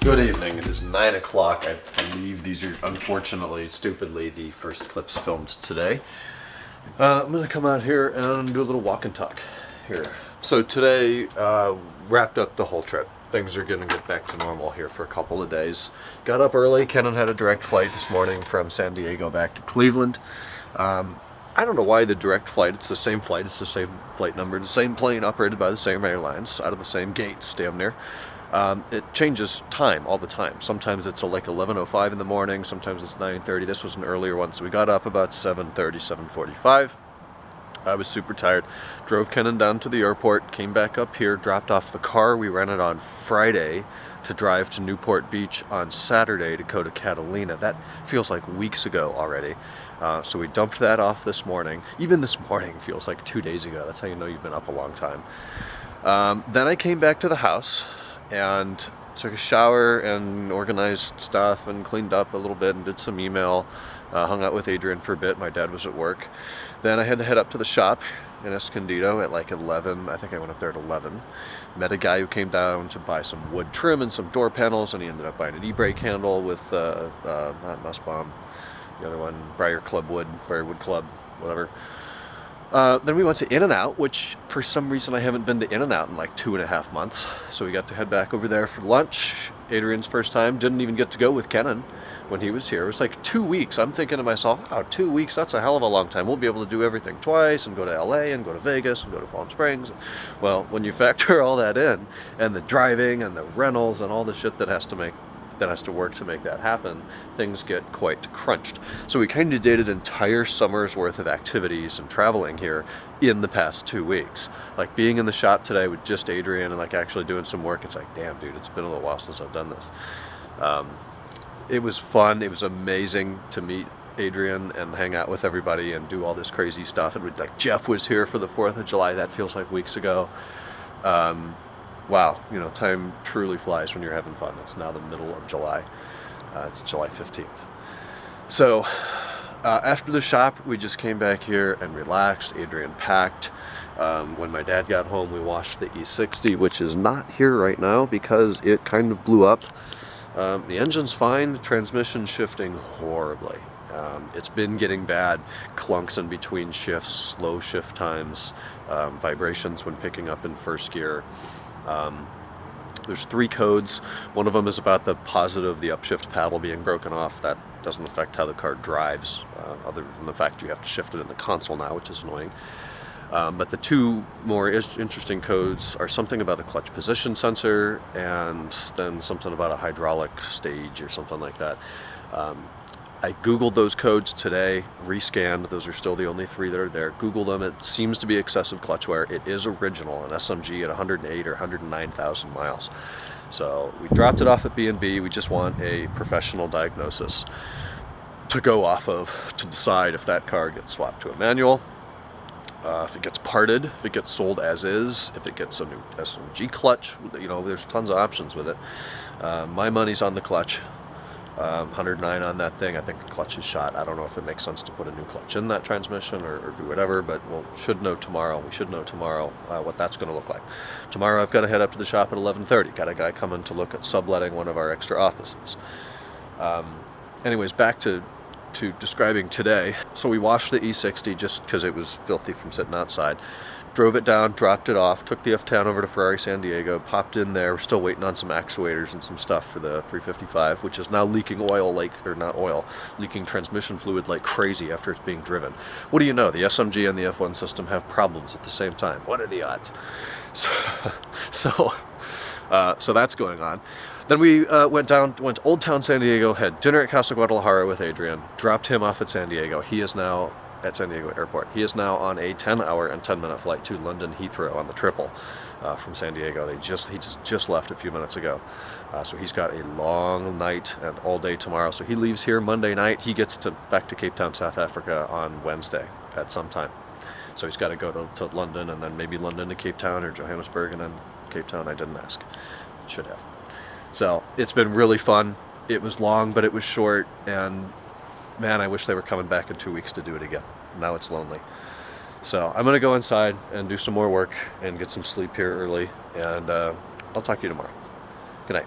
Good evening. It is 9 o'clock. I believe these are, unfortunately, stupidly, the first clips filmed today. I'm going to come out here and do a little walk and talk here. So today, wrapped up the whole trip. Things are going to get back to normal here for a couple of days. Got up early. Kenan had a direct flight this morning from San Diego back to Cleveland. I don't know why the direct flight, it's the same flight, it's the same flight number, the same plane operated by the same airlines, out of the same gates, damn near. It changes time all the time. Sometimes it's like 11:05 in the morning, sometimes it's 9:30. This was an earlier one, so we got up about 7:30, 7:45. I was super tired. Drove Kenan down to the airport, came back up here, dropped off the car we rented on Friday to drive to Newport Beach on Saturday to go to Catalina. That feels like weeks ago already. So we dumped that off this morning. Even this morning feels like 2 days ago. That's how you know you've been up a long time. Then I came back to the house and took a shower and organized stuff and cleaned up a little bit and did some email. Hung out with Adrian for a bit. My dad was at work. Then I had to head up to the shop in Escondido at like 11. I think I went up there at 11. Met a guy who came down to buy some wood trim and some door panels, and he ended up buying an e-brake handle with not Nussbaum, the other one, Briarwood Club, whatever. Then we went to In-N-Out, which for some reason I haven't been to In-N-Out in like 2.5 months. So we got to head back over there for lunch. Adrian's first time. Didn't even get to go with Kenan when he was here. It was like 2 weeks. I'm thinking to myself, wow, 2 weeks, that's a hell of a long time. We'll be able to do everything twice and go to LA and go to Vegas and go to Palm Springs. Well, when you factor all that in, and the driving and the rentals and all the shit that has to work to make that happen, things get quite crunched. So we kind of did an entire summer's worth of activities and traveling here in the past 2 weeks. Like being in the shop today with just Adrian and like actually doing some work, it's like, damn dude, it's been a little while since I've done this. It was fun. It was amazing to meet Adrian and hang out with everybody and do all this crazy stuff. And like Jeff was here for the 4th of July. That feels like weeks ago. Wow, you know, time truly flies when you're having fun. It's now the middle of July. It's July 15th. So after the shop, we just came back here and relaxed. Adrian packed. When my dad got home, we washed the E60, which is not here right now because it kind of blew up. The engine's fine, the transmission's shifting horribly. It's been getting bad, clunks in between shifts, slow shift times, vibrations when picking up in first gear. There's 3 codes. One of them is about the positive, the upshift paddle being broken off. That doesn't affect how the car drives, other than the fact you have to shift it in the console now, which is annoying. But the 2 more interesting codes are something about the clutch position sensor and then something about a hydraulic stage or something like that. I Googled those codes today, rescanned. Those are still the only 3 that are there. Googled them. It seems to be excessive clutch wear. It is original, an SMG at 108 or 109,000 miles. So we dropped it off at B&B. We just want a professional diagnosis to go off of to decide if that car gets swapped to a manual. If it gets parted, if it gets sold as is, if it gets a new SMG clutch, you know, there's tons of options with it. My money's on the clutch. 109 on that thing. I think the clutch is shot. I don't know if it makes sense to put a new clutch in that transmission or do whatever, but we'll should know tomorrow. We should know tomorrow what that's going to look like. Tomorrow I've got to head up to the shop at 11:30. Got a guy coming to look at subletting one of our extra offices. Anyways, back to describing today. So we washed the E60 just because it was filthy from sitting outside. Drove it down, dropped it off, took the F10 over to Ferrari San Diego, popped in there. We're still waiting on some actuators and some stuff for the 355, which is now leaking oil leaking transmission fluid like crazy after it's being driven. What do you know? The SMG and the F1 system have problems at the same time. What are the odds? So that's going on. Then we went to Old Town San Diego, had dinner at Casa Guadalajara with Adrian, dropped him off at San Diego. He is now at San Diego Airport. He is now on a 10-hour and 10-minute flight to London Heathrow on the triple from San Diego. He just left a few minutes ago. So he's got a long night and all day tomorrow. So he leaves here Monday night. He gets back to Cape Town, South Africa on Wednesday at some time. So he's got to go to London and then maybe London to Cape Town or Johannesburg and then Cape Town. I didn't ask. Should have. So it's been really fun. It was long, but it was short, and man, I wish they were coming back in 2 weeks to do it again. Now it's lonely. So I'm going to go inside and do some more work and get some sleep here early, and I'll talk to you tomorrow. Good night.